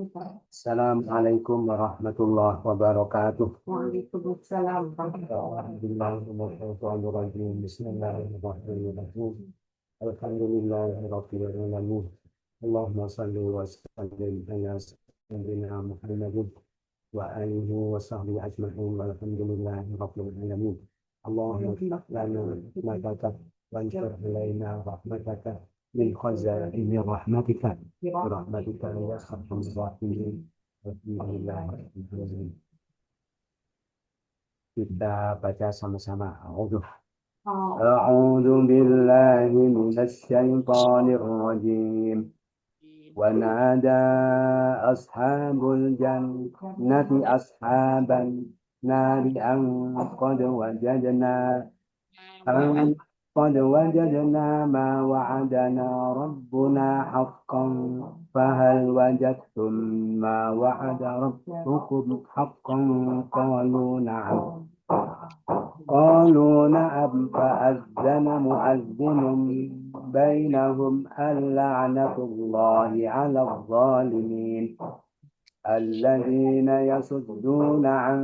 Assalamualaikum warahmatullahi wabarakatuh. Waalaikumsalam. Bismillahirrahmanirrahim. Bismillahirrahmanirrahim. Alhamdulillahirabbil alamin. Allahumma shalli wa sallim ala sayyidina Muhammadin wa alihi wa sahbihi ajma'in. Walhamdulillahirabbil alamin. Allahumma ighfir lana hikmataka wanshur alaina rahmataka min khazaini rahmatika rahmatika ya arhamar rahimin. Alhamdulillah. Kita baca sama-sama. A'udzu billahi minasy syaithanir rajim. Wa nada ashabul jannati ashaban nari an qad wajadna أن قد وجدنا ما وعدنا ربنا حقا فهل وجدتم ما وعد ربكم حقا قالوا نعم فأذن مؤذن بينهم اللعنة الله على الظالمين الذين يصدون عن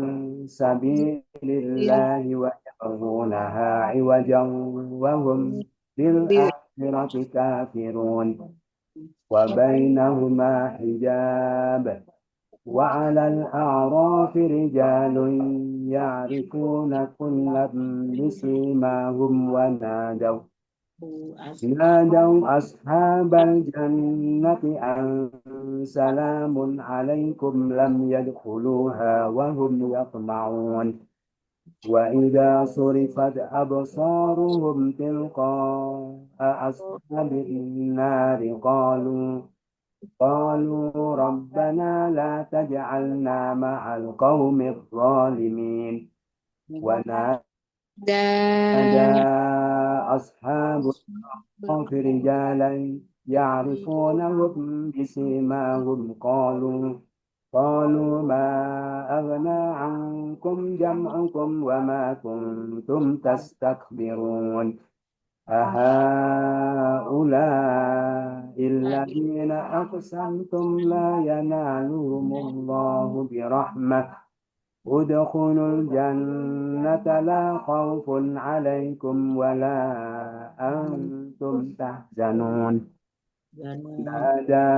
سبيل الله ويبغونها عوجا وهم بالآخرة كافرون وبينهما حجاب وعلى الأعراف رجال يعرفون كلا بسيماهم نادوا أصحاب الجنة أن سلام عليكم لم يدخلوها وهم يطمعون وإذا صرفت أبصارهم تلقاء أصحاب النار قالوا ربنا لا تجعلنا مع القوم الظالمين ونادى أصحاب الأعراف رجالا يعرفونهم بسيماهم قالوا ما أغنى عنكم جمعكم وما كنتم تستكبرون أهؤلاء الذين أقسمتم لا ينالهم الله برحمة ادخلوا الجنة لا خوف عليكم ولا أنتم تحزنون نادى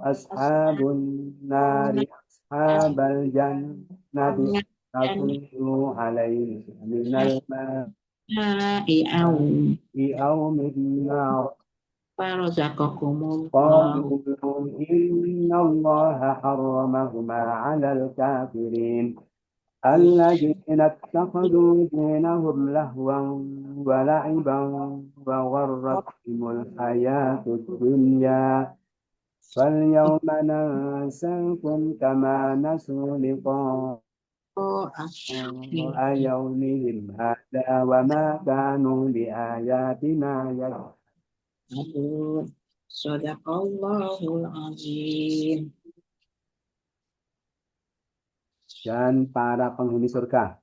أصحاب النار أصحاب الجنة أفيضوا علينا من الماء أو مما قالوا إن الله حرمهما على الكافرين الذين اتخذوا دينهم لهوا ولعبا وغرتهم الحياة الدنيا فاليوم ننساكم كما نسوا لقاء يومهم هذا وما كانوا بآياتنا يجحدون. Sadaqallahul azim. Dan para penghuni surga.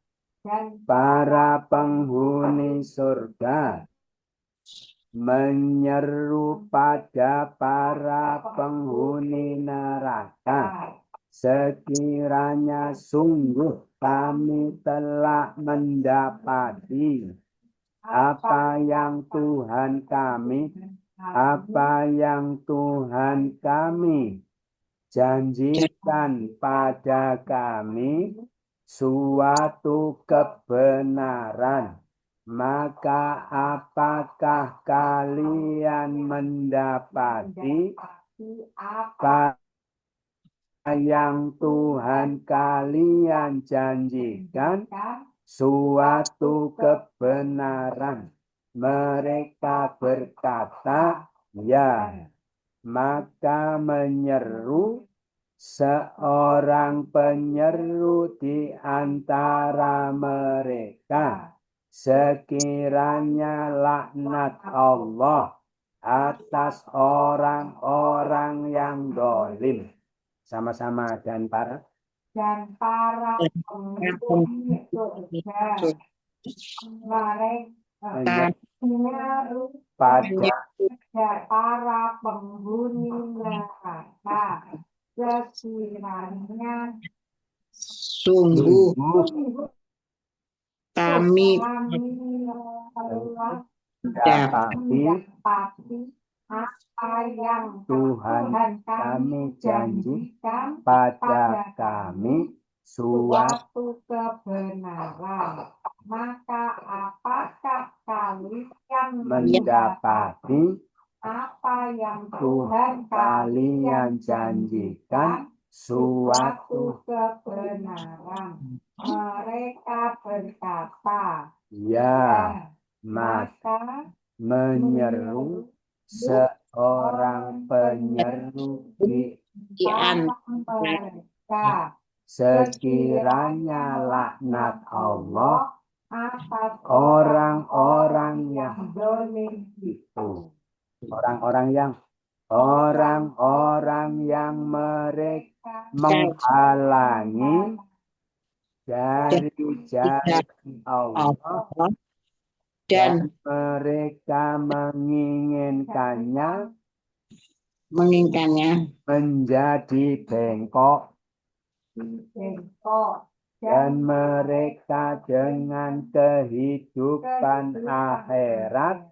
Para penghuni surga menyeru pada para penghuni neraka, sekiranya sungguh kami telah mendapati apa yang Tuhan kami janjikan pada kami suatu kebenaran, maka apakah kalian mendapati apa yang Tuhan kalian janjikan suatu kebenaran? Mereka berkata, ya. Maka menyeru seorang penyeru di antara mereka, sekiranya laknat Allah atas orang-orang yang zalim. Sama-sama dan para penghuni surga pada para penghuni neraka, sekiranya Sungguh kami mendapati mendapati apa yang Tuhan kami janjikan pada kami suatu suatu kebenaran, maka apakah kalian mendapati apa yang Tuhan kalian janjikan suatu suatu kebenaran? Mereka berkata, ya, maka maka menyeru seorang penyeru di antara mereka sekiranya laknat Allah atas orang-orang yang dolim itu orang-orang yang mereka menghalangi dari jalan Allah Allah dan dan mereka menginginkannya menginginkannya menjadi bengkok bengkok dan mereka dengan kehidupan akhirat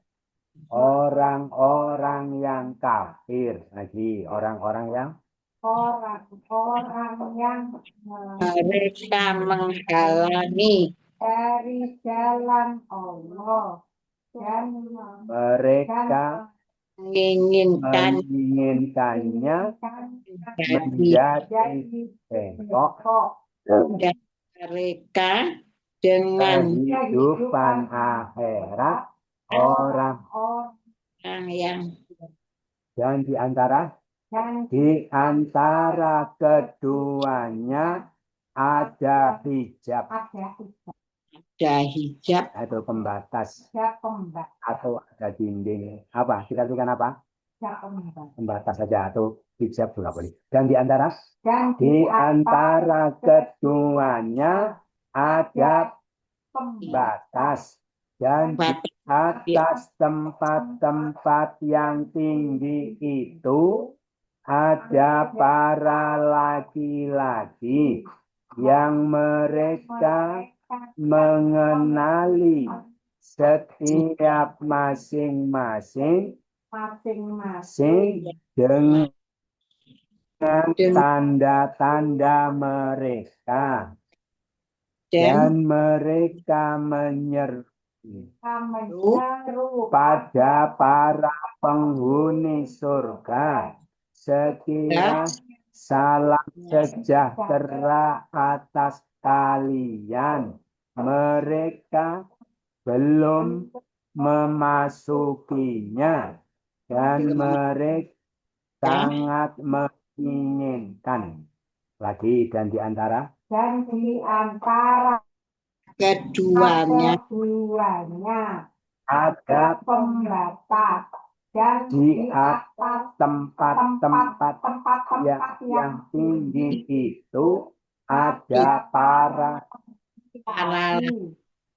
orang-orang yang kafir lagi orang-orang yang orang-orang yang mereka menghalangi dari jalan Allah dan mereka menginginkan menginginkannya menjadi menjadi bengkok dan mereka dengan kehidupan akhirat orang yang dan di antara keduanya ada hijab ada hijab atau pembatas atau ada dinding apa kita katakan apa pembatas saja atau hijab juga boleh dan di antara keduanya ada pembatas dan di atas tempat-tempat yang tinggi itu ada para laki-laki yang mereka mengenali setiap masing-masing dengan tanda-tanda mereka dan mereka menyeru pada para penghuni surga sekiranya salam sejahtera atas kalian mereka belum memasukinya dan mereka sangat menginginkan lagi dan di antara keduanya ada pembatas dan di atas tempat-tempat yang tinggi itu ada para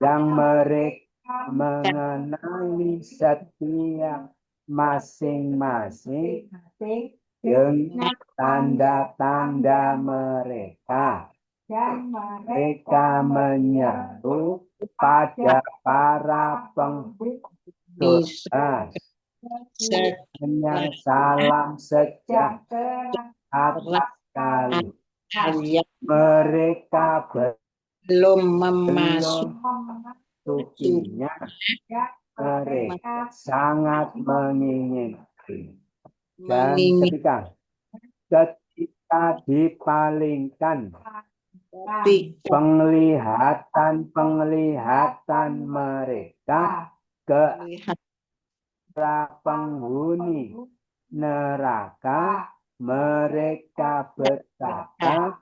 yang mereka mengenali setiap masing-masing dengan tanda-tanda mereka dan mereka menyeru pada para pendosa hanya salam sejahtera atas kalian mereka belum memasuki memasukinya mereka sangat menginginkan dan ketika dipalingkan penglihatan mereka ke arah penghuni neraka mereka berkata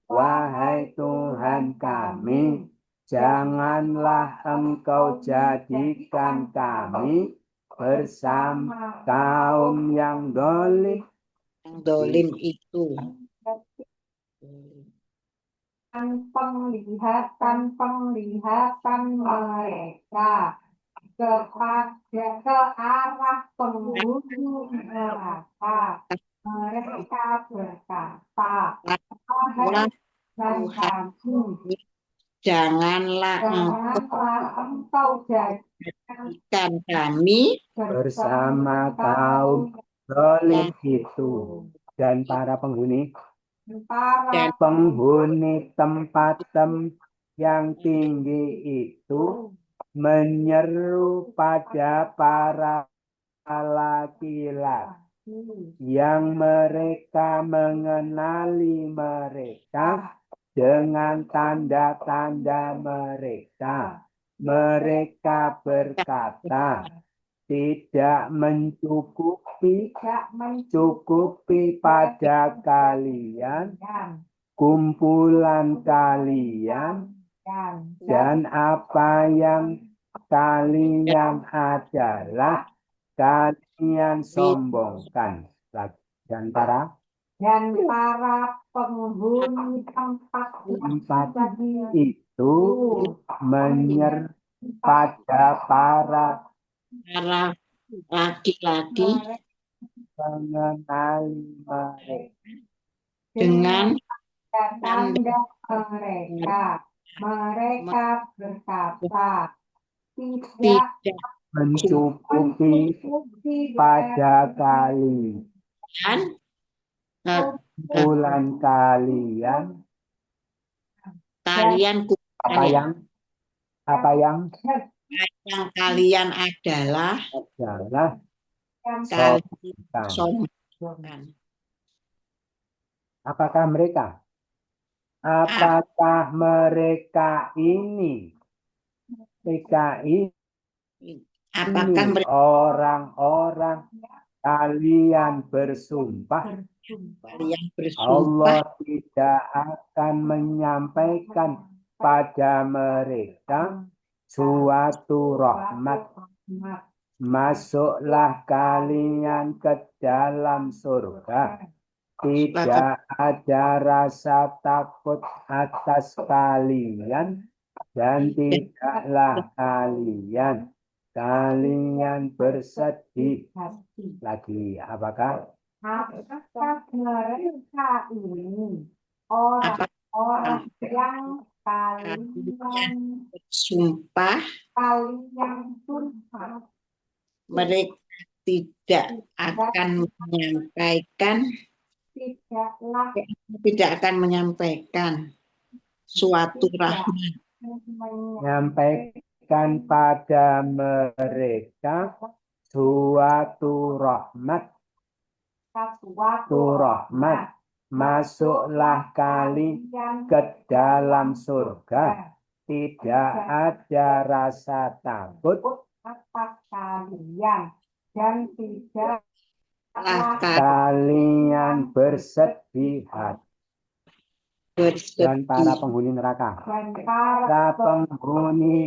wahai Tuhan kami janganlah engkau jadikan kami bersama kaum yang dolim itu penglihatan mereka ke arah penghuni neraka Mereka berkata, Wah, wahai dan Tuhan, kami, janganlah engkau janganlah engkau jadikan jadikan kami bersama kaum zalim itu dan para penghuni para tempat yang tinggi itu menyeru pada para laki-laki yang mereka mengenali mereka dengan tanda-tanda mereka. Mereka berkata, tidak mencukupi pada kalian kumpulan kalian dan apa yang kalian adalah kalian sombongkan. Dan para penghuni tempat itu menyeru pada para laki-laki mengenali mereka dengan tanda mereka berkata tidak tidak mencukupi pada kalian kumpulan kalian kalian apa yang kalian adalah kalian sombongkan. Apakah mereka ini PKI Apakah mereka orang-orang kalian bersumpah Allah tidak akan menyampaikan pada mereka suatu rahmat. Masuklah kalian ke dalam surga. Tidak ada rasa takut atas kalian dan tidaklah kalian bersedih lagi. Apakah mereka ini orang-orang yang kalian sumpah mereka tidak akan menyampaikan suatu rahmat, menyampaikan pada mereka suatu rahmat. Masuklah kalian ke dalam surga. Tidak ada rasa takut atas kalian dan tidak kalian bersedih hati. Dan para penghuni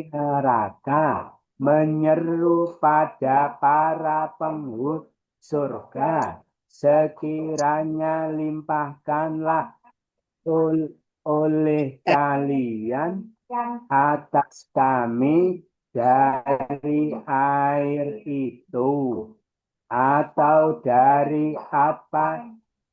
neraka menyeru pada para penghuni surga, sekiranya limpahkanlah oleh kalian atas kami dari air itu atau dari apa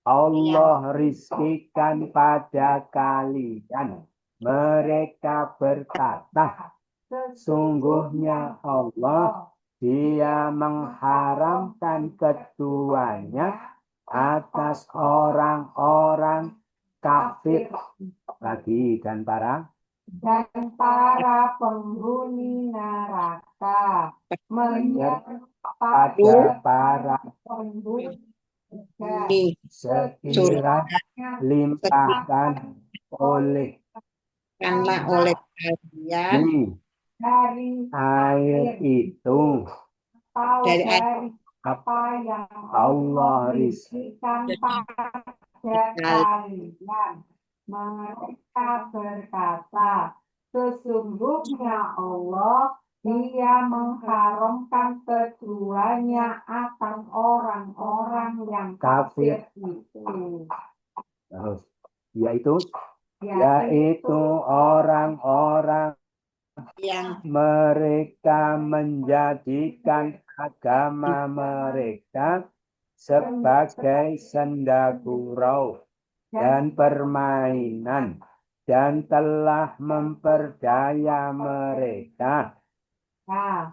Allah rizkikan pada kalian. Mereka berkata, sesungguhnya Allah Dia mengharamkan keduanya atas orang-orang kafir. Lagi dan para penghuni neraka menyeru pada para penghuni sekiranya limpahkan oleh kalian dari air itu dari apa yang Allah rizkikan pada kalian. Mereka berkata, sesungguhnya Allah Dia mengharamkan keduanya atas orang-orang yang kafir itu. Terus, yaitu orang-orang yang mereka menjadikan agama mereka sebagai senda gurau dan permainan dan telah memperdaya mereka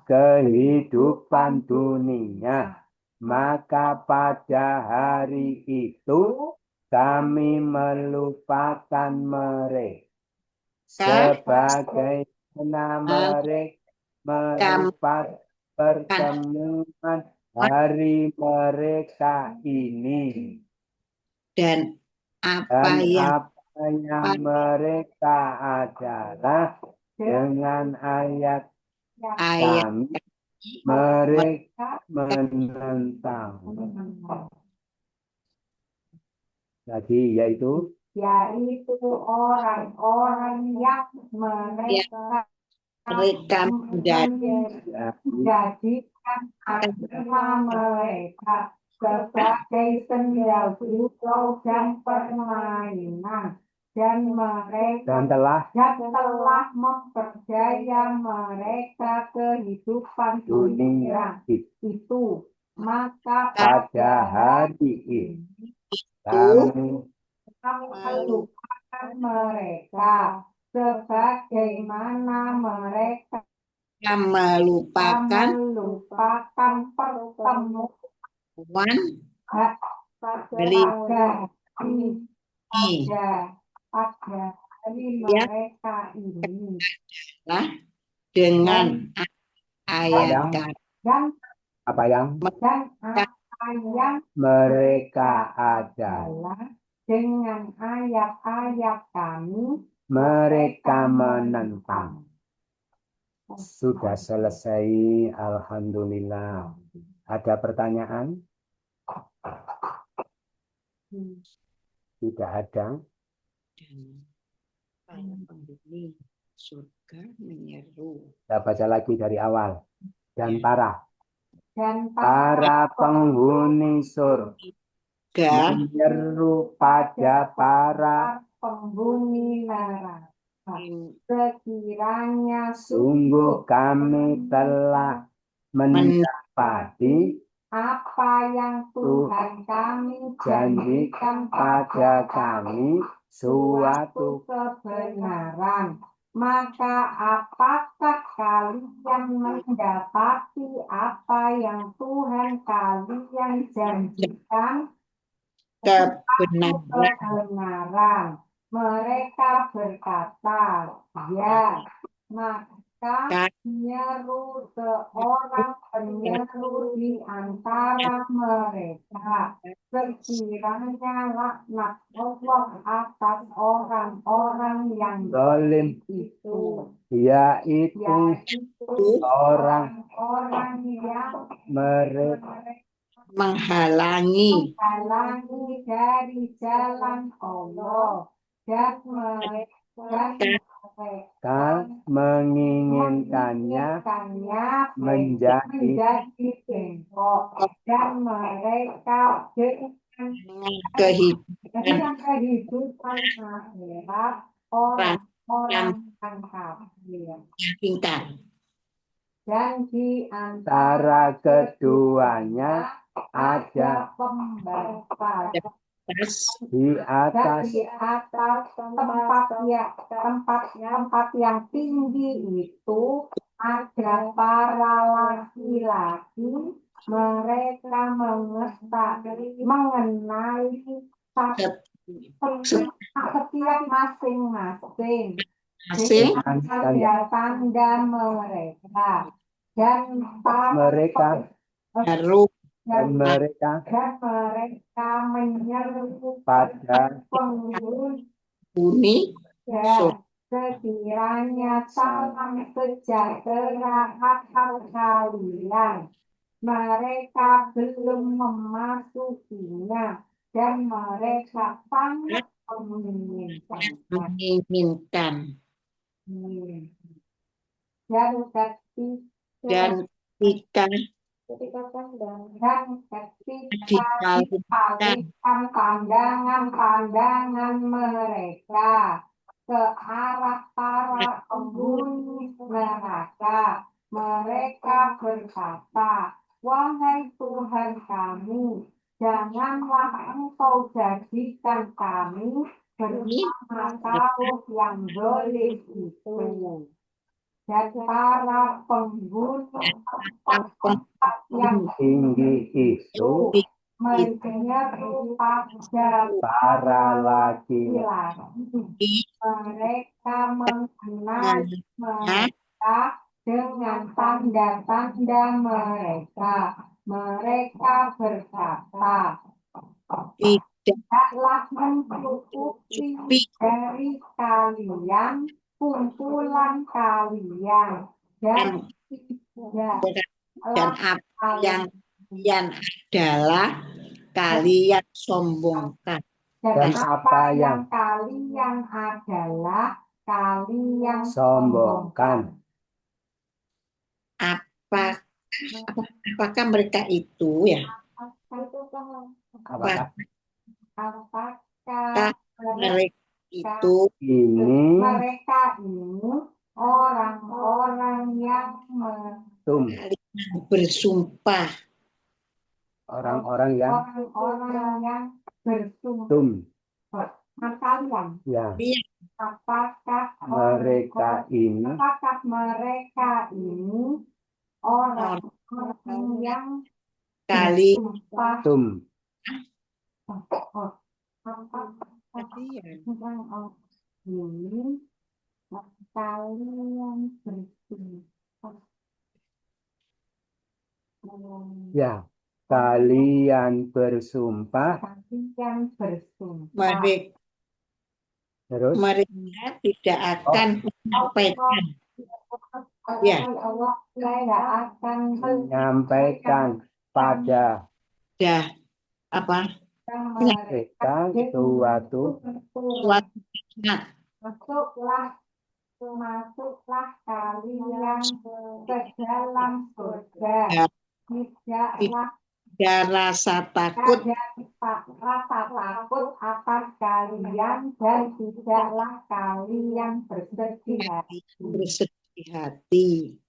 kehidupan dunia, maka pada hari itu kami melupakan mereka sebagai mereka melupakan pertemuan hari mereka ini dan apa dan yang apa yang mereka adalah dengan ayat kami mereka menentang. Jadi yaitu orang-orang yang mereka menjadikan agama mereka sebagai senda gurau dan permainan dan telah memperdaya mereka kehidupan dunia itu, maka pada hari ini kami melupakan mereka sebagaimana mereka melupakan pertemuan dari pada hari mereka ini dengan ayat kami dan apa yang mereka adalah dengan ayat-ayat kami mereka menentang. Sudah selesai, alhamdulillah. Ada pertanyaan? Tidak ada. penghuni surga menyeru. Kita baca lagi dari awal. Dan para penghuni surga menyeru pada para penghuni neraka, sekiranya sungguh kami telah mendapati apa yang Tuhan kami janjikan pada kami suatu kebenaran, maka apakah kalian mendapati apa yang Tuhan kalian janjikan? Kebenaran. Mereka berkata, ya. Maka menyeru seorang penyeru di antara mereka, sekiranya laknat Allah atas orang-orang yang zalim itu, yaitu orang-orang yang mereka menghalangi dari jalan Allah dan mereka menginginkannya menjadi bengkok dan mereka dengan kehidupan akhirat orang-orang yang kafir. pintar. Dan di antara keduanya ada pembatas di atas tempat yang tinggi itu ada para laki-laki, mereka mengenai setiap masing-masing ada tanda mereka dan mereka menyeru pada penghuni sekiranya salam sejahtera atas kalian. Mereka belum memasukinya dan mereka sangat menginginkan dan ketika dipalingkan pandangan mereka ke arah para penghuni neraka, mereka berkata, wahai Tuhan kami, Janganlah engkau jadikan kami bersama kaum yang zalim itu. Dan para penghuni tempat yang tinggi itu menyeru pada para laki laki-laki. Mereka mengenali mereka dengan tanda-tanda mereka. Mereka berkata, tidak tidaklah mencukupi dari kalian kumpulan kalian dan tidak dan apa yang kalian adalah kalian sombongkan. dan apa yang kalian adalah kalian sombongkan. Apakah mereka itu ya? Apakah Apakah Mereka itu mereka ini orang-orang yang bersumpah orang-orang yang bersumpah kalian? ya Apakah mereka ini orang-orang yang kali bersumpah kalian kalian bersumpah? ya kalian bersumpah terus mereka tidak akan menyampaikan Allah tidak akan menyampaikan pada apa mereka suatu Masuklah kalian ke dalam surga. Tidaklah ada rasa takut rasa takut atas kalian dan tidaklah kalian bersedih hati.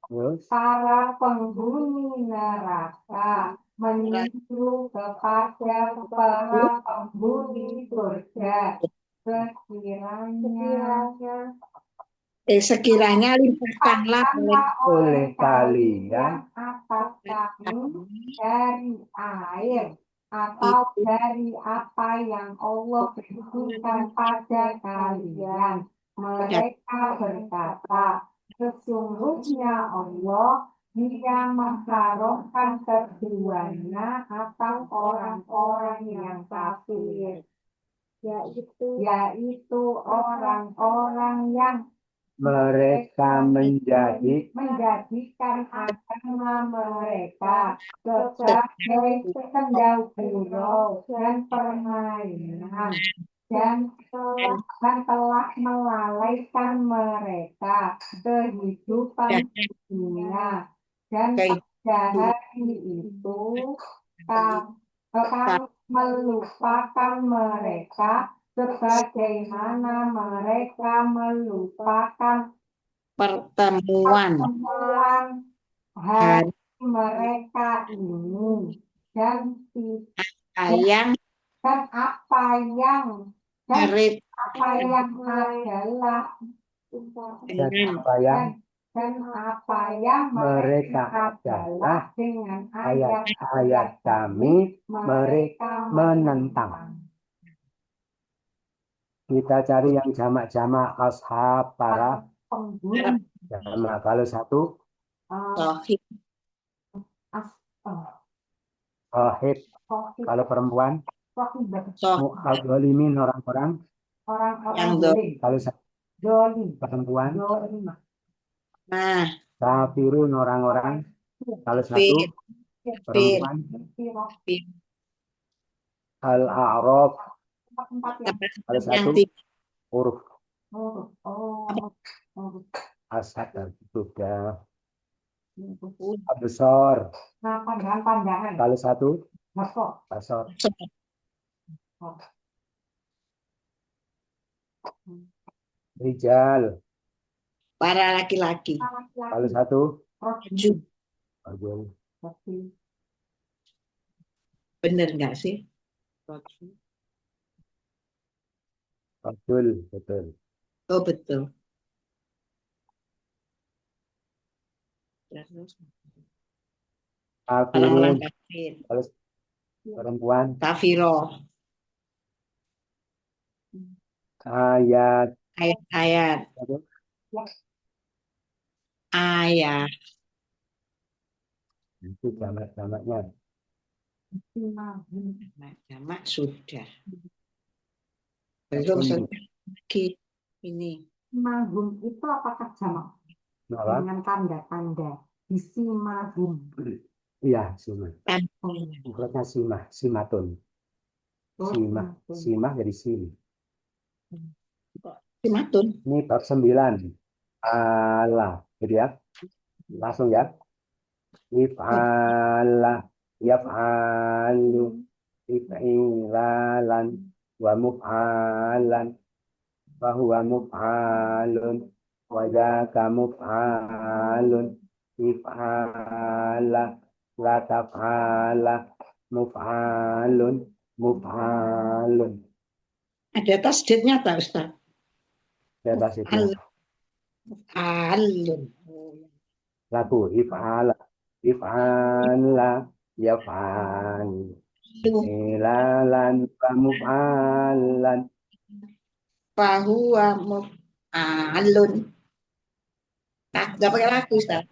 terus Para penghuni neraka menyuruh kepada para penghuni surga Sekiranya limpahkanlah oleh kalian atas kami dari air atau dari apa yang Allah berikan pada kalian. Mereka berkata, sesungguhnya Allah Dia mengharamkan keduanya atas orang-orang yang kafir, yaitu orang-orang yang mereka menjadikan agama mereka sebagai sendal gurau dan permainan dan telah melalaikan mereka kehidupan dunia dan pada hari itu kami melupakan mereka sebagaimana mereka melupakan pertemuan hari mereka ini dan yang apa yang adalah dan apa yang mereka adalah dengan ayat-ayat kami mereka menentang. Kita cari yang jamak-jamak ashab para penghuni jamak. Kalau satu Sohib. Kalau perempuan mu'adzolimin orang-orang orang-orang kalau satu perempuan kafirun orang-orang kalau satu perempuan al-a'raf kalau satu huruf asad sudah besar pandangan kalau satu besar rijal para laki-laki kalau satu rajul rajul Bener nggak sih? Betul, betul. Oh betul. Terus orang-orang Kafirun, kafir. kalau perempuan. Kafiroh. Ayat, Ayat-ayat. Ayat. itu jamak-jamaknya. Jamak sudah. Langsung Belum lagi ini. Mahum itu apakah jamak apa? dengan tanda-tanda isi mahum? Iya, simah. Oh, Mufradnya simah, simatun. Simah, simah dari sim. Simatun. Ini bab 9. Allah. Jadi ya, langsung ya. If'ala, yaf'alu, if'ilalan, wa muf'alan, wa huwa muf'alun, wa dzaka muf'alun, if'ala, la taf'ala, muf'alun, muf'alun. Ada tasdidnya tak Ustaz? Ya, tasnya. Alun. Laku, if'ala, if'ala, yaf'al. Ilalan wa muf'alan. Fahuwa muf'alun. Nah, nggak pakai lagu Ustaz.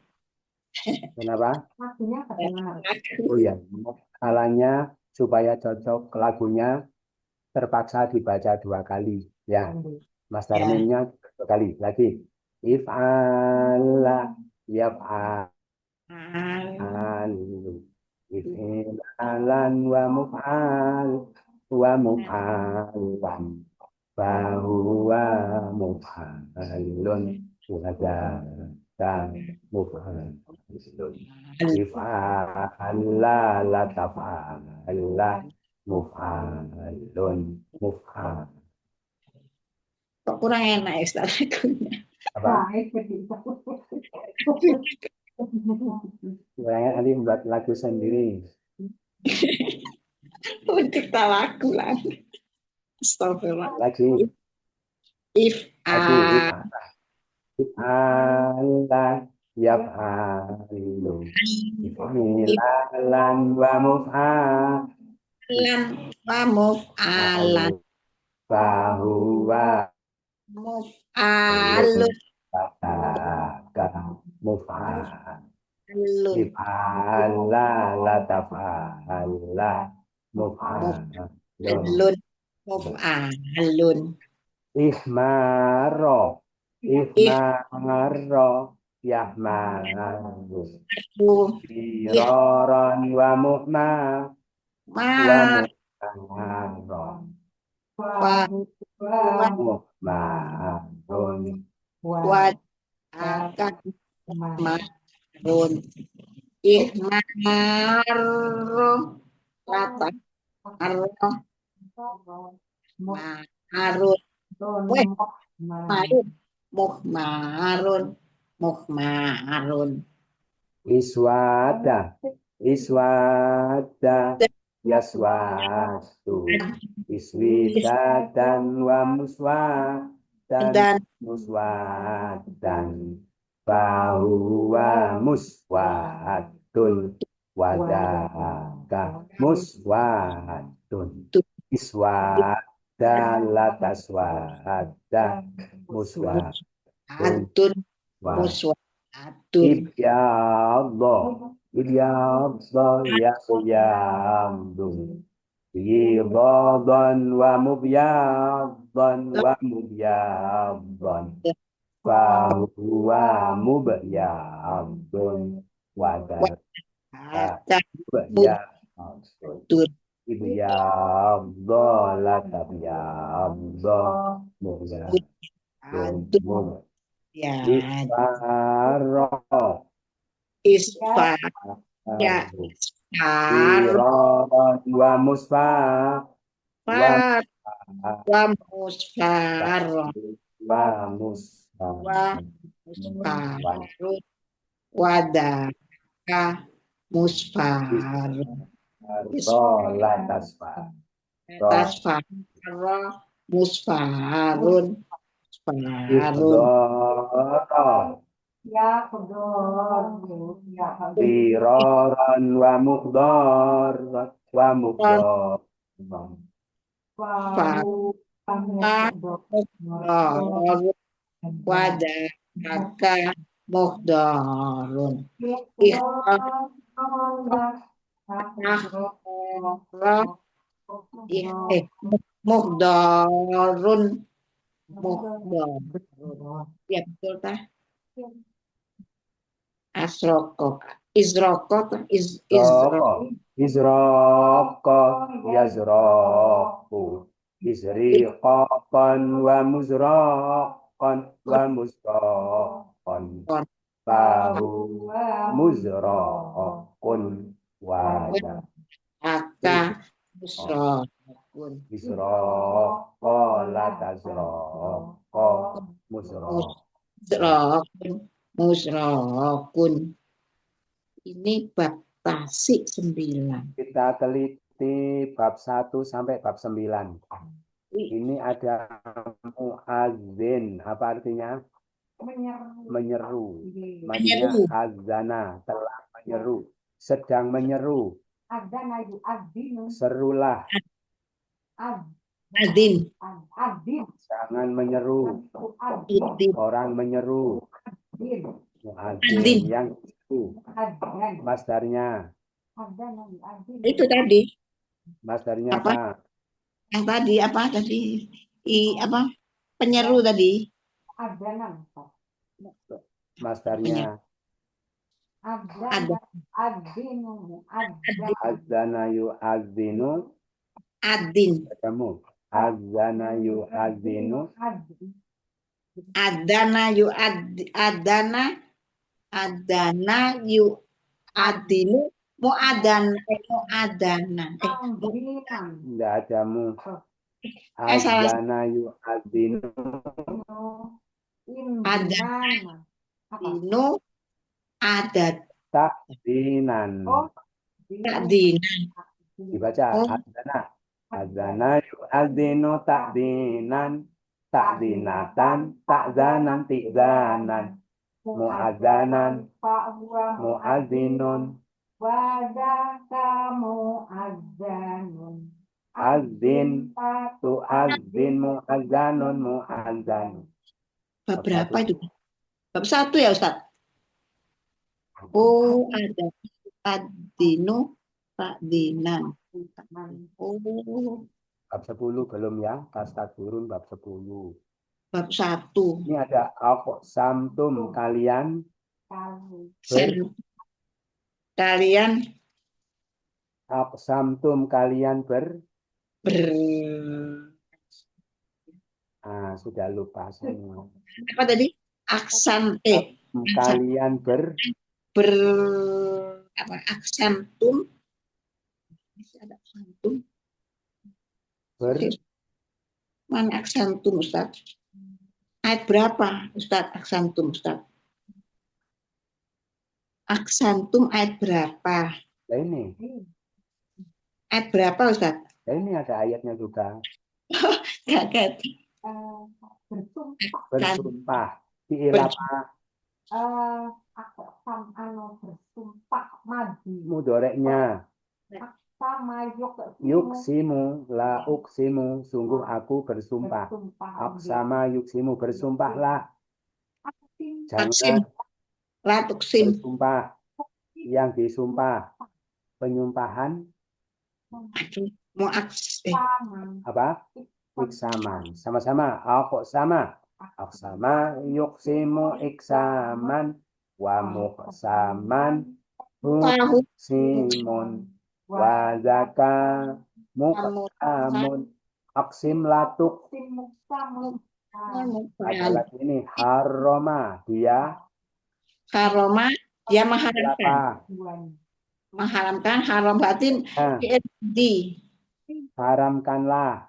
Kenapa? lagunya bagaimana? Oh ya, muf'alannya supaya cocok lagunya terpaksa dibaca 2 kali. Ya, Mas Ya. Darminnya 2 kali. Lagi. If'ala, yaf'al. If'ilan wa muf'al wa muf'alan. Fahuwa muf'alun wa dzaka muf'alun. If'ala la taf'ala muf'alun muf'al. Kok kurang enak ya Ustaz lagunya. Apa? Baik, begitu. Saya nanti membuat lagu sendiri. Pencipta lagu lah. Astagfirullah. Lagi, If if'ala yaf'alu. If'ilan wa muf'al. alan wa muf'alan Fahuwa muf'alun muf'al. alun If'ala la taf'ala muf'al. alun muf'alun Ihmaro, ihmaro, yahmaru. Firaran wa mu'ma, wa mar mu'maron. wa Mu'marun. wa akan marun ihmar lata arroh marun weh marun muhmarun muhmarun Iswada, iswada, yaswadu. Iswidatan wa muswadan, dan muswadan. Fahuwa muswadun, wadaka muswadun. Iswada lataswada, muswadun. atun muswadun Ibyadha, ibyadha, yabyadhu. Bidhadan wa mubyadhan wa mubyadhan. Fahuwa mubyadun wa ata mubyadun. Ibyadha la tabyadha mubyadun. atun ya Isfara. isfa ya isfar Firaran wa musfa wa wa musfar wa musfa wa musfarun wadaka musfarun la tasfa. tasfa musfarun musfarun Ifdara. Ya kedor. Ya kedor. Diraran wa muqdar. Wa muqdar. Baru kami kedor. musfarun wadaka muhdarun muhdarun muhdarun ya betul tah asroko izroko izroko Izraqa yazraqu. Izriqaqan wa muzraqan wa musraqan. Fahu muzraqun wada. aka musrokun Izraqa la tazraqa musraq. musrokun musrokun ini bab tasik 9. Kita teliti bab 1 sampai bab 9. Ini ada muadzin. Apa artinya? Menyeru. Maksudnya azana, telah menyeru. Sedang menyeru. Adzana yu'adzinu. Serulah. Adin Adzin. Jangan menyeru. idin Orang menyeru. Adzin. Muadzin yang itu. Adzan. Masdarnya. Adzana yu'adzinu. itu tadi Masdarnya Apa? apa? yang tadi apa tadi apa penyeru tadi Adzana. Masdarnya. Adzana yu'adzinu. Adzan. Azana yu'adzinu. adin Kamu. Azana yu'adzinu. adana yu adana adana yu adinu mu adana Adzan. Tidak ada mu. salah. Azana yu'adzinu. Adzana. Apa? dinu adat Takdinan. Oh. adina Dibaca. Oh. Azana. Azana yu'adzinu takdinan. Takdinatan. Takzanan tikzanan. Mu'adzanan. Mu'adzinun. Wadaka mu'adzanun. Azin. Tu'adzin. Mu'adzanun. Mu'adzanun. bab berapa itu bab 1 ya Ustaz oh ada adinu takdinan oh Bab 10 belum ya. Kasta turun bab 10. bab 1 Ini ada aqsamtum kalian kalian aqsamtum kalian ber sudah lupa semua. apa tadi aksan Kalian ber apa aksantum masih ada aksantum mana aksantum Ustaz ayat berapa Ustaz aksantum Ustaz aksantum ayat berapa Nah, ini. Ayat berapa Ustaz? Nah, ini ada ayatnya juga. Kaget. Bersumpah. Fi'il apa? Bersumpah madi. Mudoreknya. Sama Yuksimu la uksimu. Sungguh aku bersumpah. Aksama yuksimu. Bersumpahlah. Jangan la tuksim. bersumpah. Yang disumpah. Penyumpahan. Mau apa? Iksaman. Sama-sama. Aqsama. Aqsama yuksimu iksaman. Wa muqsaman. Muqsimun. Wa zaka muqsamun. Aqsim latuk. Ada lagi ini. Haroma. Dia. Haroma. Dia mengharamkan. Mengharamkan. Haram batin. Di. Haramkanlah.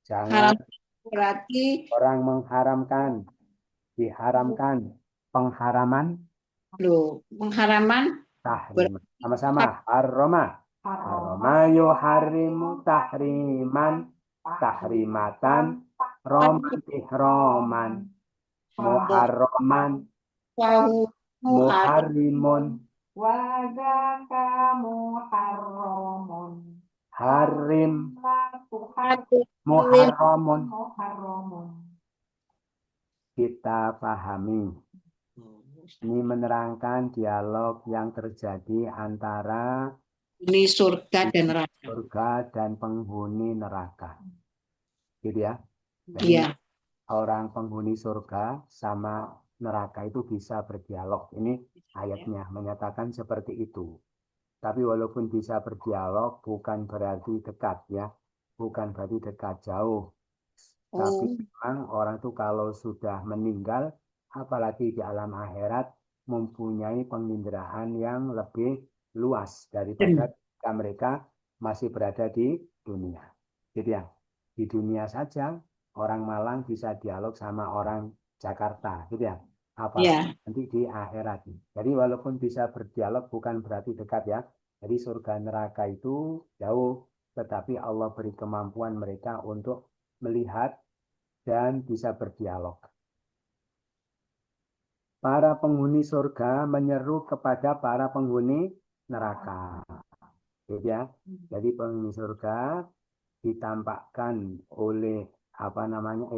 Jangan Haram berarti orang mengharamkan. Diharamkan. Pengharaman. Loh, pengharaman Tahrim. Sama-sama. Haroma. harrama yuharrimu tahriman, tahrimatan, roman ihroman, muharroman, Wahu muharrimun, Wadaka muharramun. harim, La tuharrim muharramun. muharramun. Kita pahami. Ini menerangkan dialog yang terjadi antara ini surga dan neraka. surga dan penghuni neraka. Gitu ya. Iya. Orang penghuni surga sama neraka itu bisa berdialog. Ini ayatnya menyatakan seperti itu. Tapi walaupun bisa berdialog bukan berarti dekat ya. Bukan berarti dekat jauh. Tapi memang orang itu kalau sudah meninggal, apalagi di alam akhirat, mempunyai penginderaan yang lebih luas daripada ketika mereka masih berada di dunia. Jadi ya, di dunia saja orang Malang bisa dialog sama orang Jakarta, gitu ya. Apalagi nanti di akhirat. Jadi walaupun bisa berdialog bukan berarti dekat ya. Jadi surga neraka itu jauh, tetapi Allah beri kemampuan mereka untuk melihat dan bisa berdialog. Para penghuni surga menyeru kepada para penghuni neraka. Ya, jadi penghuni surga ditampakkan oleh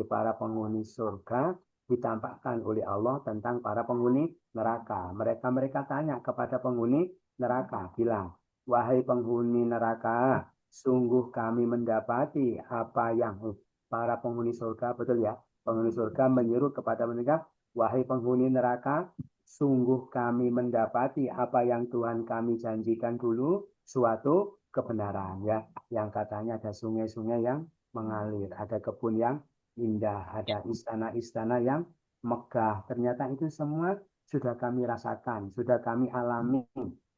para penghuni surga ditampakkan oleh Allah tentang para penghuni neraka. Mereka tanya kepada penghuni neraka, bilang, wahai penghuni neraka, sungguh kami mendapati apa yang para penghuni surga, betul ya, penghuni surga menyeru kepada mereka, wahai penghuni neraka, sungguh kami mendapati apa yang Tuhan kami janjikan dulu, suatu kebenaran ya, yang katanya ada sungai-sungai yang mengalir, ada kebun yang indah, ada istana-istana yang megah. Ternyata itu semua sudah kami rasakan, sudah kami alami.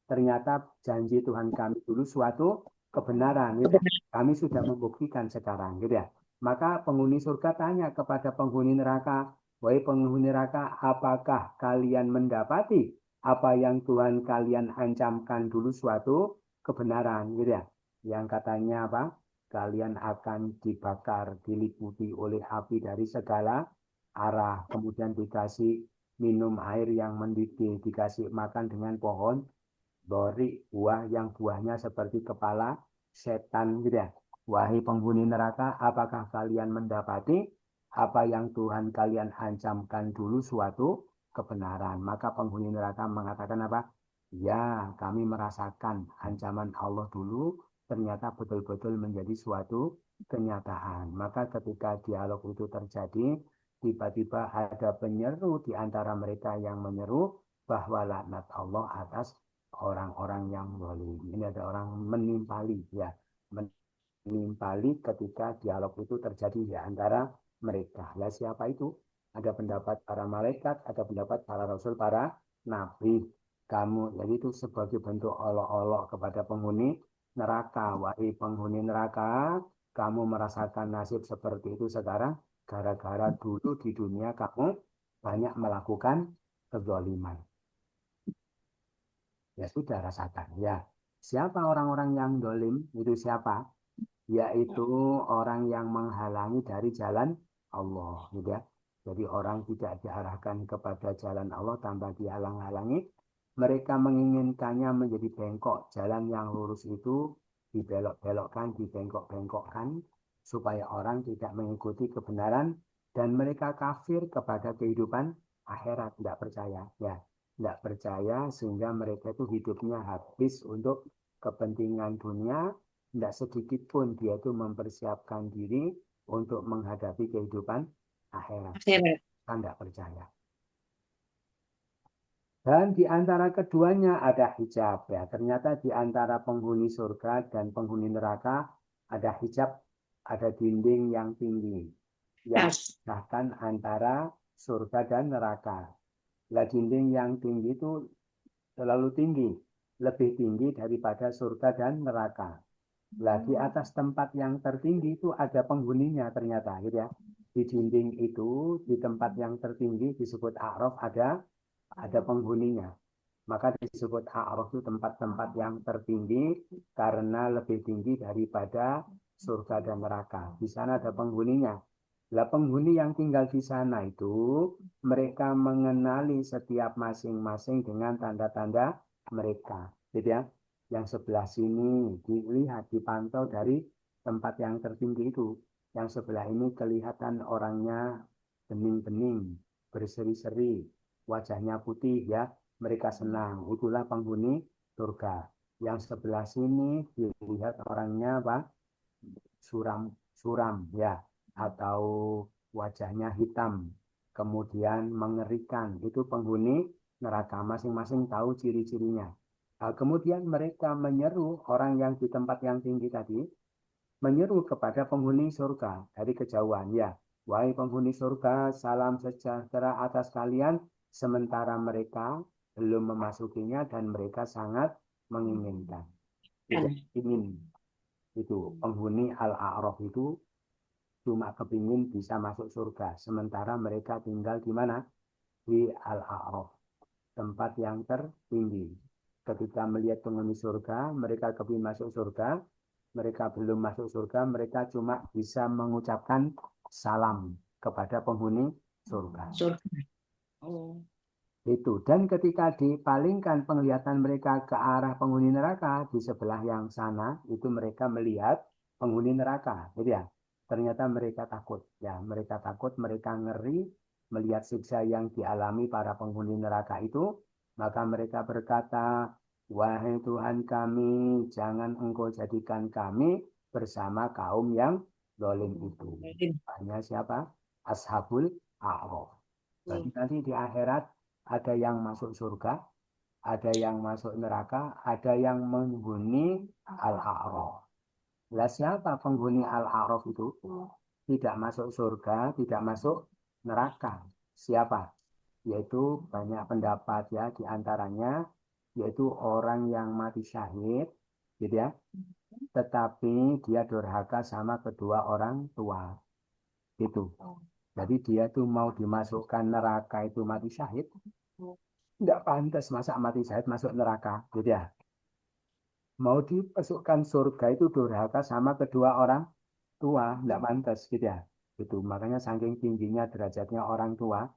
Ternyata janji Tuhan kami dulu suatu kebenaran. Gitu. Kami sudah membuktikan sekarang, gitu ya. Maka penghuni surga tanya kepada penghuni neraka, wahai penghuni neraka, apakah kalian mendapati apa yang Tuhan kalian ancamkan dulu suatu kebenaran, gitu ya? Yang katanya apa? Kalian akan dibakar, diliputi oleh api dari segala arah, kemudian dikasih minum air yang mendidih, dikasih makan dengan pohon dori, buah yang buahnya seperti kepala setan, gitu ya. Wahai penghuni neraka, apakah kalian mendapati apa yang Tuhan kalian ancamkan dulu suatu kebenaran? Maka penghuni neraka mengatakan apa? Ya, kami merasakan ancaman Allah dulu ternyata betul-betul menjadi suatu kenyataan. Maka ketika dialog itu terjadi, tiba-tiba ada penyeru di antara mereka yang menyeru bahwa laknat Allah atas orang-orang yang zalim. Ini ada orang menimpali ya, menimpali ketika dialog itu terjadi di antara mereka. Ya siapa itu? Ada pendapat para malaikat, ada pendapat para rasul, para nabi. Kamu, jadi itu sebagai bentuk olok-olok kepada penghuni neraka. Wahai penghuni neraka, kamu merasakan nasib seperti itu sekarang gara-gara dulu di dunia kamu banyak melakukan kezaliman. Ya sudah rasakan. Ya, siapa orang-orang yang dolim? Itu siapa? Yaitu orang yang menghalangi dari jalan Allah. Gitu ya. Jadi orang tidak diarahkan kepada jalan Allah tanpa dihalang-halangi. Mereka menginginkannya menjadi bengkok. Jalan yang lurus itu dibelok-belokkan, dibengkok-bengkokkan supaya orang tidak mengikuti kebenaran dan mereka kafir kepada kehidupan akhirat, tidak percaya. Ya, tidak percaya sehingga mereka itu hidupnya habis untuk kepentingan dunia, tidak sedikit pun dia itu mempersiapkan diri untuk menghadapi kehidupan akhirat. Kan tidak percaya. Dan di antara keduanya ada hijab. Ya, ternyata di antara penghuni surga dan penghuni neraka ada hijab, ada dinding yang tinggi. Yang bahkan antara surga dan neraka. Lah dinding yang tinggi itu terlalu tinggi, lebih tinggi daripada surga dan neraka. Lah di atas tempat yang tertinggi itu ada penghuninya ternyata, gitu ya. Di dinding itu, di tempat yang tertinggi disebut A'raf ada penghuninya. Maka disebut a'raf itu tempat-tempat yang tertinggi karena lebih tinggi daripada surga dan neraka. Di sana ada penghuninya. Lah penghuni yang tinggal di sana itu mereka mengenali setiap masing-masing dengan tanda-tanda mereka. Gitu ya. Yang sebelah sini dilihat, dipantau dari tempat yang tertinggi itu. Yang sebelah ini kelihatan orangnya bening-bening, berseri-seri, wajahnya putih ya. Mereka senang. Itulah penghuni surga. Yang sebelah sini dilihat orangnya apa? Suram ya, atau wajahnya hitam, kemudian mengerikan. Itu penghuni neraka, masing-masing tahu ciri-cirinya. Nah, kemudian mereka menyeru orang yang di tempat yang tinggi tadi, menyeru kepada penghuni surga dari kejauhan ya. Wahai penghuni surga, salam sejahtera atas kalian, sementara mereka belum memasukinya dan mereka sangat menginginkan. Tidak ingin. Itu penghuni Al-A'raf itu cuma kepingin bisa masuk surga, sementara mereka tinggal di mana? Di Al-A'raf, tempat yang tertinggi. Ketika melihat penghuni surga, mereka kepingin masuk surga, mereka belum masuk surga, mereka cuma bisa mengucapkan salam kepada penghuni surga. Surga. Oh. Itu. Dan ketika dipalingkan penglihatan mereka ke arah penghuni neraka di sebelah yang sana, itu mereka melihat penghuni neraka, gitu ya. Ternyata mereka takut, ya. Mereka takut, mereka ngeri melihat siksa yang dialami para penghuni neraka itu. Maka mereka berkata, wahai Tuhan kami, jangan Engkau jadikan kami bersama kaum yang zalim itu. Hanya siapa? Ashabul A'raf. Jadi nanti di akhirat ada yang masuk surga, ada yang masuk neraka, ada yang menghuni Al-A'raf. Lah siapa penghuni Al-A'raf itu? Tidak masuk surga, tidak masuk neraka. Siapa? Yaitu banyak pendapat ya, di antaranya yaitu orang yang mati syahid, gitu ya. Tetapi dia durhaka sama kedua orang tua. Itu. Jadi dia tuh mau dimasukkan neraka itu mati syahid. Tidak pantas masa mati syahid masuk neraka, gitu ya. Mau dimasukkan surga itu durhaka sama kedua orang tua, tidak pantas, gitu ya. Itu makanya saking tingginya derajatnya orang tua,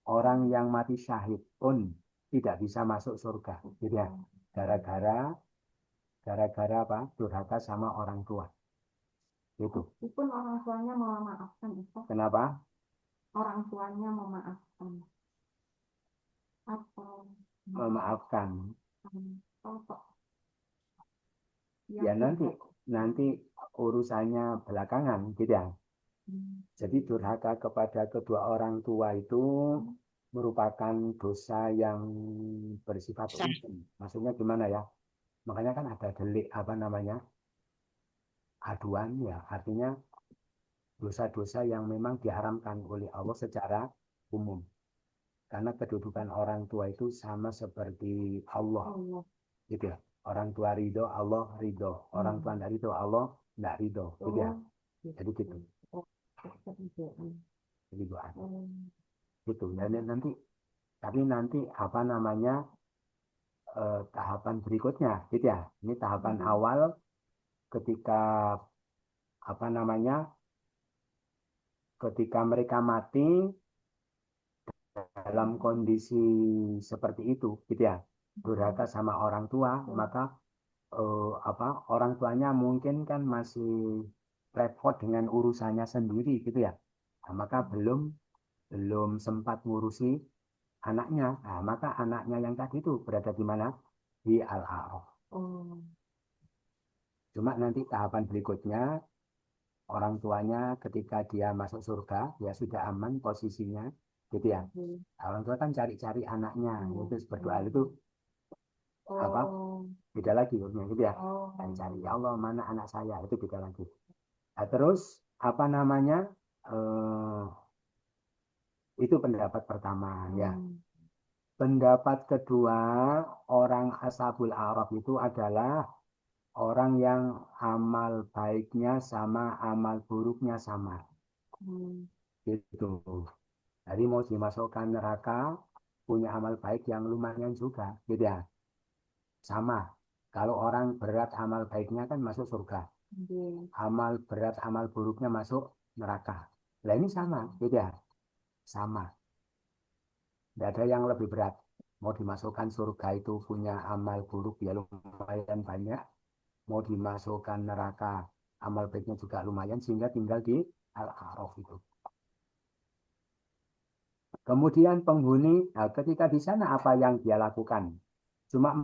orang yang mati syahid pun tidak bisa masuk surga, gitu ya. Gara-gara apa? Durhaka sama orang tua. Itu. Meskipun orang tuanya memaafkan itu. Kenapa? Orang tuanya memaafkan. Atau Memaafkan. Toto. Ya nanti urusannya belakangan, gitu ya. Jadi durhaka kepada kedua orang tua itu merupakan dosa yang bersifat umum. Maksudnya gimana ya? Makanya kan ada delik apa namanya? Aduan ya, artinya dosa-dosa yang memang diharamkan oleh Allah secara umum. Karena kedudukan orang tua itu sama seperti Allah. Gitu ya. Orang tua ridho, Allah ridho. Orang tua tidak ridho, Allah tidak ridho. Gitu ya. Jadi gitu. Jadi doa. Gitu. Dan nanti, tapi nanti apa namanya tahapan berikutnya, gitu ya. Ini tahapan awal ketika apa namanya ketika mereka mati dalam kondisi seperti itu, gitu ya. Durhaka sama orang tua, maka orang tuanya mungkin kan masih repot dengan urusannya sendiri, gitu ya. Nah, maka belum sempat ngurusi anaknya. Nah, maka anaknya yang tadi itu berada di mana? Di Al-A'raf. Cuma nanti tahapan berikutnya, orang tuanya ketika dia masuk surga, dia sudah aman posisinya, gitu ya. Orang tua kan cari-cari anaknya, itu berdoa itu apa? Beda lagi urusnya, gitu ya. Dan cari, ya Allah mana anak saya, itu beda lagi. Nah, terus apa namanya? Itu pendapat pertama ya. Pendapat kedua, orang Ashabul A'raf itu adalah orang yang amal baiknya sama, amal buruknya sama. Gitu. Jadi mau dimasukkan neraka, punya amal baik yang lumayan juga, gitu ya. Sama. Kalau orang berat amal baiknya kan masuk surga. Nggih. Amal berat amal buruknya masuk neraka. Nah ini sama, gitu ya. Sama. Tidak ada yang lebih berat. Mau dimasukkan surga itu punya amal buruk ya lumayan banyak. Mau dimasukkan neraka amal baiknya juga lumayan sehingga tinggal di Al-A'raf itu. Kemudian penghuni, nah, ketika di sana apa yang dia lakukan? Cuma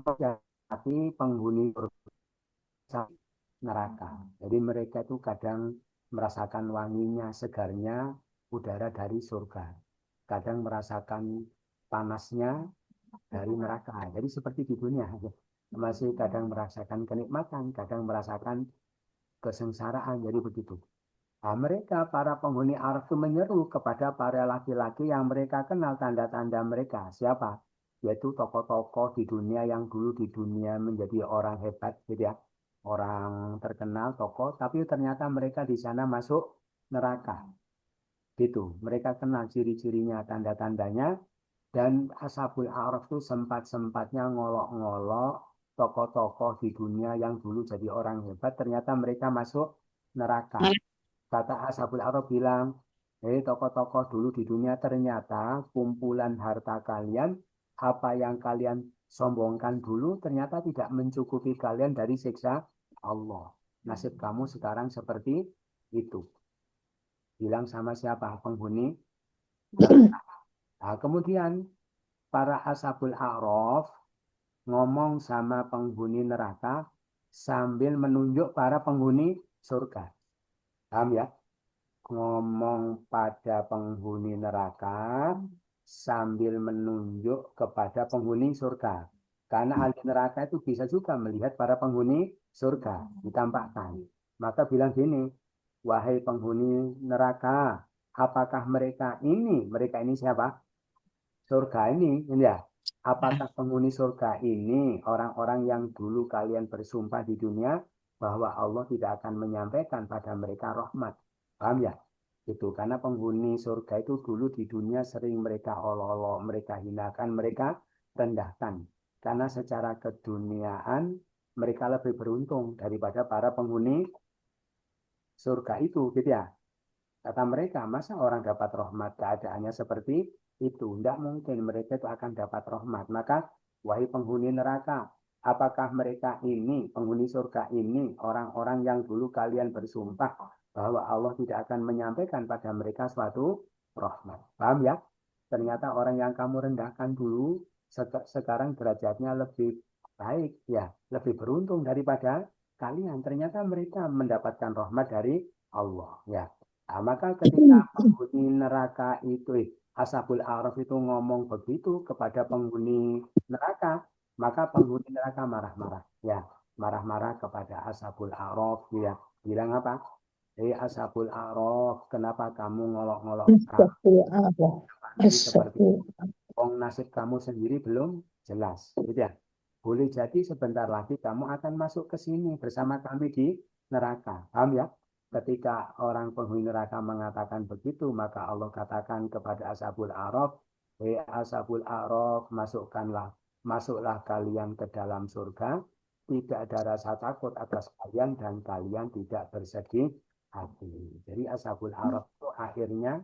tapi penghuni neraka. Jadi mereka itu kadang merasakan wanginya, segarnya udara dari surga. Kadang merasakan panasnya dari neraka. Jadi seperti di dunia. Masih kadang merasakan kenikmatan, kadang merasakan kesengsaraan. Jadi begitu. Nah, mereka, para penghuni Araf itu menyeru kepada para laki-laki yang mereka kenal tanda-tanda mereka. Siapa? Yaitu tokoh-tokoh di dunia yang dulu di dunia menjadi orang hebat, gitu ya. Orang terkenal, tokoh, tapi ternyata mereka di sana masuk neraka. Gitu. Mereka kenal ciri-cirinya, tanda-tandanya. Dan Ashabul A'raf itu sempat-sempatnya ngolok-ngolok tokoh-tokoh di dunia yang dulu jadi orang hebat, ternyata mereka masuk neraka. Kata Ashabul A'raf bilang, tokoh-tokoh dulu di dunia ternyata kumpulan harta kalian, apa yang kalian sombongkan dulu ternyata tidak mencukupi kalian dari siksa Allah. Nasib kamu sekarang seperti itu. Bilang sama siapa? Penghuni neraka. Nah, kemudian para Ashabul A'raf ngomong sama penghuni neraka sambil menunjuk para penghuni surga. Paham ya? Ngomong pada penghuni neraka sambil menunjuk kepada penghuni surga. Karena ahli neraka itu bisa juga melihat para penghuni surga ditampakkan. Maka bilang gini, wahai penghuni neraka, apakah mereka ini siapa? Surga ini ya. Apakah penghuni surga ini orang-orang yang dulu kalian bersumpah di dunia bahwa Allah tidak akan menyampaikan pada mereka rahmat? Paham ya? Itu karena penghuni surga itu dulu di dunia sering mereka olok-olok, mereka hinakan, mereka rendahkan. Karena secara keduniaan mereka lebih beruntung daripada para penghuni surga itu, gitu ya. Kata mereka, masa orang dapat rahmat keadaannya seperti itu? Tidak mungkin mereka itu akan dapat rahmat. Maka, wahai penghuni neraka, apakah mereka ini, penghuni surga ini, orang-orang yang dulu kalian bersumpah bahwa Allah tidak akan menyampaikan pada mereka suatu rahmat? Paham ya? Ternyata orang yang kamu rendahkan dulu, sekarang derajatnya lebih baik, ya, lebih beruntung daripada kalian. Ternyata mereka mendapatkan rahmat dari Allah, ya. Nah, maka ketika penghuni neraka itu, Ashabul A'raf itu ngomong begitu kepada penghuni neraka, maka penghuni neraka marah-marah, ya, marah-marah kepada Ashabul A'raf, ya, bilang apa? Ashabul A'raf, kenapa kamu ngolok-ngolok kami seperti itu? Nasib kamu sendiri belum jelas, gitu ya. Boleh jadi sebentar lagi kamu akan masuk ke sini bersama kami di neraka, paham ya? Ketika orang penghuni neraka mengatakan begitu, maka Allah katakan kepada Ashabul A'raf, Ashabul A'raf, masuklah kalian ke dalam surga, tidak ada rasa takut atas kalian dan kalian tidak bersedih hati. Jadi Ashabul A'raf itu akhirnya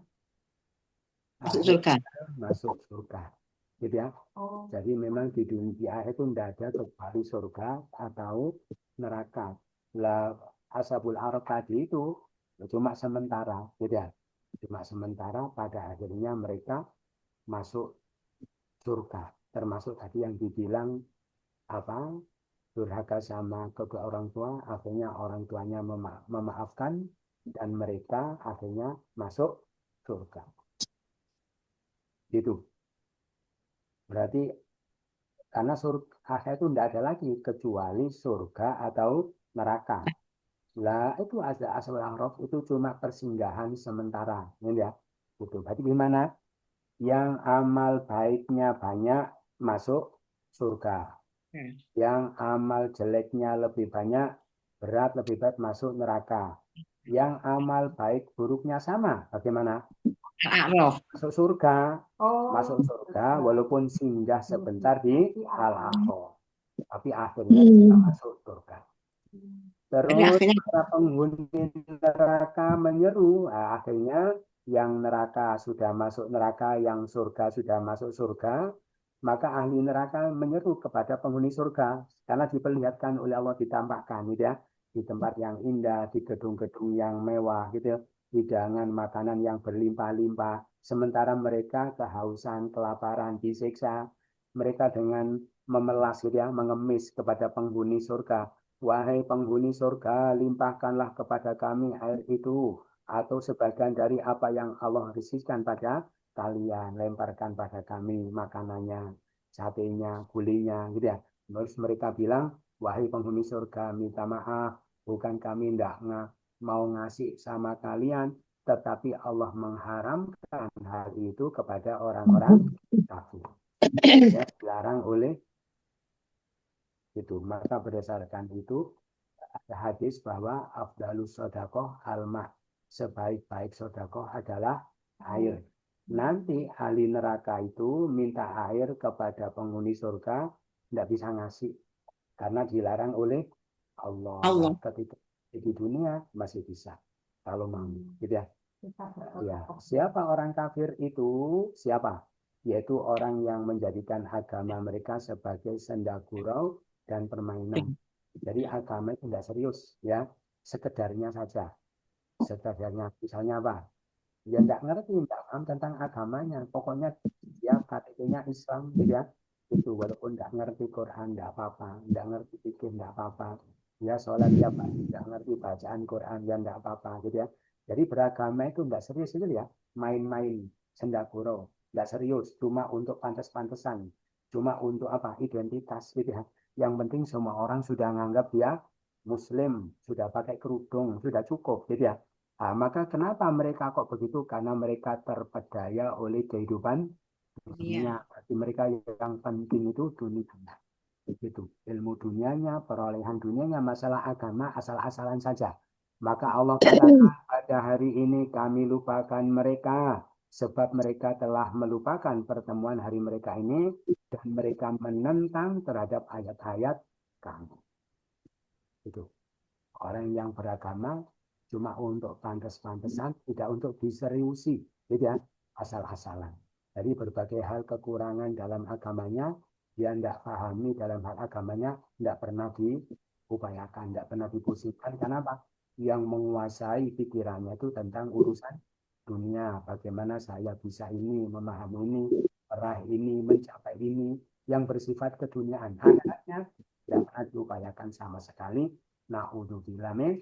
masuk surga, gitu ya. Oh, Jadi memang di dunia itu tidak ada kecuali surga atau neraka. Lah Ashabul A'raf tadi itu cuma sementara, gitu ya. Cuma sementara, pada akhirnya mereka masuk surga. Termasuk tadi yang dibilang apa? Durhaka sama kedua orang tua, akhirnya orang tuanya memaafkan dan mereka akhirnya masuk surga. Gitu. Berarti karena surga akhir itu tidak ada lagi kecuali surga atau neraka. Lah itu ada Ashabul A'raf itu cuma persinggahan sementara, ya. Gitu. Berarti gimana? Yang amal baiknya banyak masuk surga. Yang amal jeleknya lebih banyak, berat lebih berat masuk neraka. yang amal baik buruknya sama. Bagaimana? Al-A'raf. Masuk surga, masuk Oh, surga walaupun singgah sebentar di di alam. al-akhirah. Tapi akhirnya juga masuk surga. Tapi Terus akhirnya para penghuni neraka menyeru. Nah, akhirnya yang neraka sudah masuk neraka, yang surga sudah masuk surga, maka ahli neraka menyeru kepada penghuni surga karena diperlihatkan oleh Allah ditampakkan gitu ya, di tempat yang indah, di gedung-gedung yang mewah gitu ya, hidangan makanan yang berlimpah-limpah, sementara mereka kehausan, kelaparan, disiksa, mereka dengan memelas gitu ya, mengemis kepada penghuni surga. Wahai penghuni surga, limpahkanlah kepada kami air itu, atau sebagian dari apa yang Allah rizkikan pada kalian, lemparkan pada kami makanannya, satenya, gulinya, gitu ya. Terus mereka bilang, wahai penghuni surga, minta maaf, bukan kami tidak mau ngasih sama kalian, tetapi Allah mengharamkan hal itu kepada orang-orang kafir. Ya, dilarang oleh itu. Maka berdasarkan itu ada hadis bahwa afdalus sodakoh alma, sebaik-baik sodakoh adalah air. Nanti ahli neraka itu minta air kepada penghuni surga, tidak bisa ngasih karena dilarang oleh Allah. Allah. Ketika di dunia masih bisa kalau mau, gitu ya. Bisa Ya, bersodakoh. siapa orang kafir itu? Siapa? Yaitu orang yang menjadikan agama mereka sebagai senda gurau dan permainan. Jadi agama itu tidak serius, ya, sekedarnya saja. Sekedarnya, misalnya apa? Ya tidak ngerti, tidak paham tentang agamanya. Pokoknya dia KTP-nya Islam, gitu ya. Itu walaupun tidak ngerti Quran, tidak apa-apa. Tidak ngerti fikih, tidak apa-apa. Ya sholat tiap hari, tidak ngerti bacaan Quran, ya tidak apa-apa, gitu ya. Jadi beragama itu tidak serius itu ya. Main-main, sendaguro, tidak serius. Cuma untuk pantas-pantesan. Cuma untuk apa? Identitas, gitu ya. Yang penting semua orang sudah menganggap dia Muslim, sudah pakai kerudung, sudah cukup, gitu ya. Nah, maka kenapa mereka kok begitu? Karena mereka terpedaya oleh kehidupan dunia. Iya. Bagi mereka yang penting itu dunia. Begitu. Ilmu dunianya, perolehan dunianya, masalah agama asal-asalan saja. Maka Allah katakan pada hari ini kami lupakan mereka. Sebab mereka telah melupakan pertemuan hari mereka ini. Dan mereka menentang terhadap ayat-ayat kami. Itu. Orang yang beragama cuma untuk pantas-pantasan, tidak untuk diseriusi, gitu ya, asal-asalan. Jadi berbagai hal kekurangan dalam agamanya, dia tidak pahami dalam hal agamanya, tidak pernah diupayakan, tidak pernah dipusingkan. Kenapa? Yang menguasai pikirannya itu tentang urusan dunia. Bagaimana saya bisa ini, memahami ini, meraih ini, mencapai ini, yang bersifat keduniaan. Akhiratnya tidak pernah diupayakan sama sekali. Na'udzubillah min.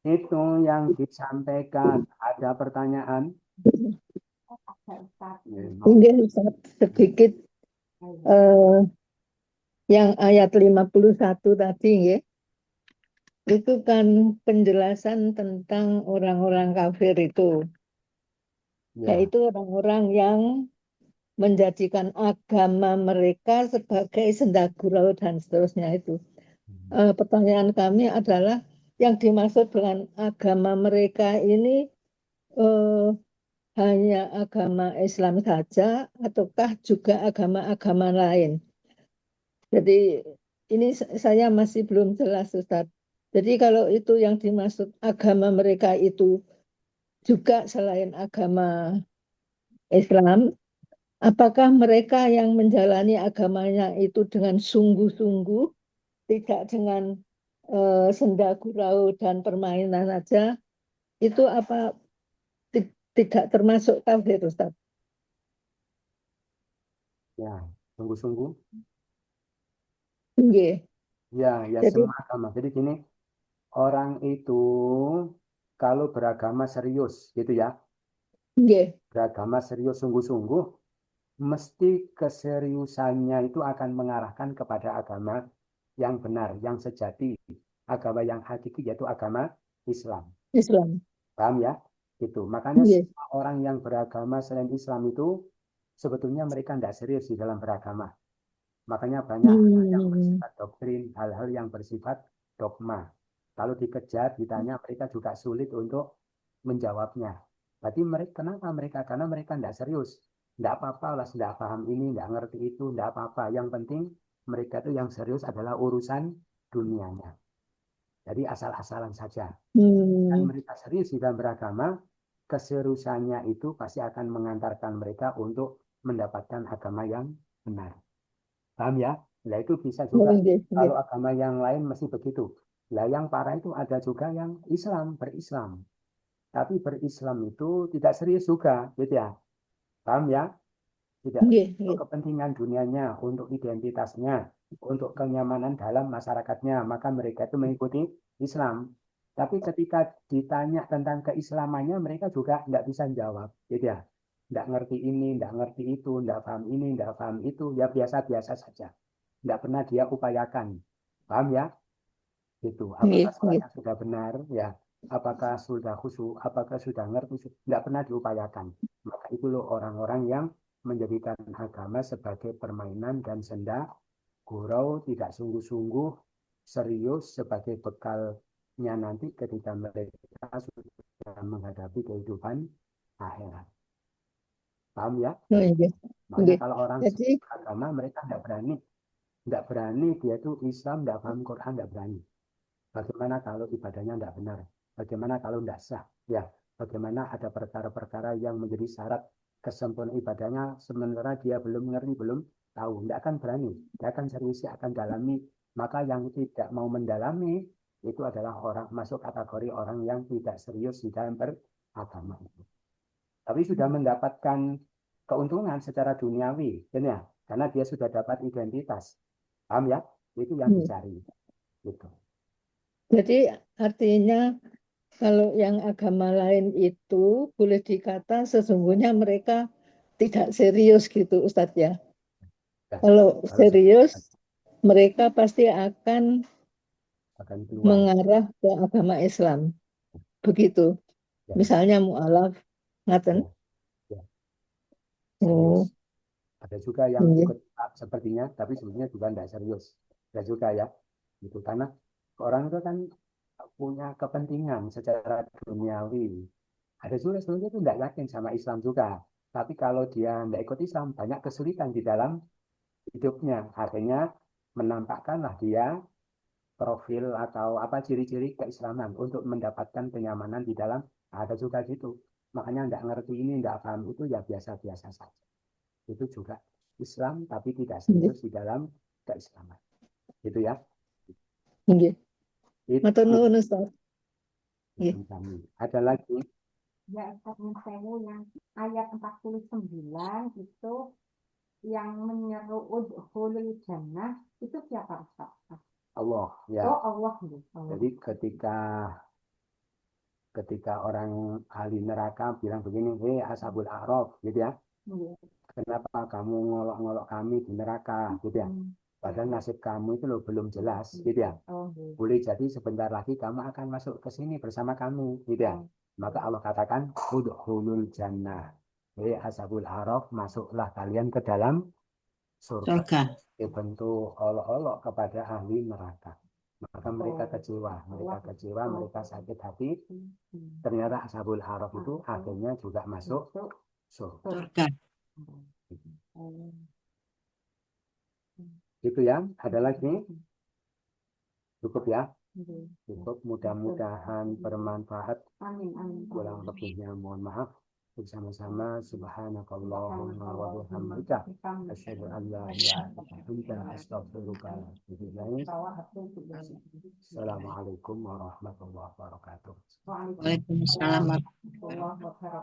Itu yang disampaikan. Ada pertanyaan? Ada Ustaz. Mungkin Ustaz, sedikit eh, yang ayat 51 tadi ya, itu kan penjelasan tentang orang-orang kafir itu, Ya. yaitu orang-orang yang menjadikan agama mereka sebagai sendagurau dan seterusnya itu. Pertanyaan kami adalah yang dimaksud dengan agama mereka ini eh, hanya agama Islam saja ataukah juga agama-agama lain? Jadi ini saya masih belum jelas, Ustaz. Jadi kalau itu yang dimaksud agama mereka itu juga selain agama Islam, apakah mereka yang menjalani agamanya itu dengan sungguh-sungguh, tidak dengan senda gurau dan permainan saja, itu apa tidak termasuk kafir, Ustaz? Ya, sungguh-sungguh. Nggih. Ya, ya Jadi semua agama. Jadi gini, orang itu kalau beragama serius, gitu ya, nggih. beragama serius sungguh-sungguh, mesti keseriusannya itu akan mengarahkan kepada agama yang benar, yang sejati, agama yang hakiki, yaitu agama Islam. Islam. Paham ya? Itu. Makanya Nggih. semua orang yang beragama selain Islam itu sebetulnya mereka tidak serius di dalam beragama. Makanya banyak hal yang bersifat doktrin, hal-hal yang bersifat dogma. Kalau dikejar, ditanya, mereka juga sulit untuk menjawabnya. Berarti mereka, kenapa mereka? Karena mereka tidak serius. Tidak apa-apa lah, tidak paham ini, tidak ngerti itu, tidak apa-apa. Yang penting mereka itu yang serius adalah urusan dunianya. Jadi asal-asalan saja. Dan mereka serius di dalam beragama, keseriusannya itu pasti akan mengantarkan mereka untuk mendapatkan agama yang benar. Paham ya? Nah itu bisa juga. Kalau agama yang lain masih begitu. Nah yang parah itu ada juga yang Islam, berislam. Tapi berislam itu tidak serius juga, gitu ya. Paham ya? Tidak untuk kepentingan dunianya, untuk identitasnya, untuk kenyamanan dalam masyarakatnya, maka mereka itu mengikuti Islam. Tapi ketika ditanya tentang keislamannya, mereka juga tidak bisa jawab, gitu ya. Tidak ngerti ini, tidak ngerti itu, tidak paham ini, tidak paham itu, ya biasa-biasa saja. Tidak pernah dia upayakan. Paham ya? Gitu. Apakah sholatnya sudah benar? Ya. Apakah sudah khusyuk? Apakah sudah ngerti? Tidak pernah diupayakan. Maka itu loh orang-orang yang menjadikan agama sebagai permainan dan senda gurau, tidak sungguh-sungguh serius sebagai bekalnya nanti ketika mereka sudah menghadapi kehidupan akhirat. Paham ya? Makanya kalau orang agama mereka tidak berani dia itu Islam, tidak paham Quran, tidak berani. Bagaimana kalau ibadahnya tidak benar? Bagaimana kalau tidak sah? Ya, bagaimana ada perkara-perkara yang menjadi syarat kesempurnaan ibadahnya sementara dia belum ngerti, belum tahu. Tidak akan berani, dia akan serius, akan dalami. Maka yang tidak mau mendalami itu adalah orang masuk kategori orang yang tidak serius di dalam beragama itu. Tapi sudah mendapatkan keuntungan secara duniawi, ya, karena dia sudah dapat identitas. Paham ya? Itu yang dicari. Gitu. Jadi artinya kalau yang agama lain itu boleh dikata sesungguhnya mereka tidak serius gitu Ustadz ya. Kalau serius mereka pasti akan mengarah ke agama Islam. Begitu. Ya. Misalnya mu'alaf ngaten. Ya. Serius. Ada juga yang ikut sepertinya tapi sebenarnya juga tidak serius. Ada juga ya. Gitu karena orang itu kan punya kepentingan secara duniawi. Ada juga sebenarnya itu tidak yakin sama Islam juga. Tapi kalau dia tidak ikut Islam, banyak kesulitan di dalam hidupnya. Akhirnya menampakkanlah dia profil atau apa ciri-ciri keislaman untuk mendapatkan kenyamanan di dalam. Ada juga gitu. Makanya tidak ngerti ini, tidak paham itu, ya biasa-biasa saja. Itu juga Islam, tapi tidak serius di dalam keislaman. Gitu ya. Matur nuwun Ustaz. Ada lagi? Ya, Ustaz Sewu yang ayat 49 itu yang menyeru udkhulul jannah itu siapa Ustaz? Allah ya. Oh Allah. Jadi ketika orang ahli neraka bilang begini, hei ashabul a'raf, gitu ya. Kenapa kamu ngolok-ngolok kami di neraka, gitu ya. Padahal nasib kamu itu loh belum jelas, gitu ya. Boleh jadi sebentar lagi kamu akan masuk ke sini bersama kami, gitu ya. Maka Allah katakan, udkhulul jannah. Hei ashabul a'raf, masuklah kalian ke dalam surga. Bentuk olok-olok kepada ahli neraka. Maka mereka kecewa, mereka sakit hati. Ternyata ashabul a'raf itu akhirnya juga masuk surga. Itu ya, ada lagi? Cukup ya? Cukup, mudah-mudahan bermanfaat. Kurang lebihnya mohon maaf. Bersama-sama subhanakallahumma wa bihamdika asyhadu an la ilaha illa anta astaghfiruka wa atubu ilaik. Assalamualaikum warahmatullahi wabarakatuh. Waalaikumsalam warahmatullahi wabarakatuh.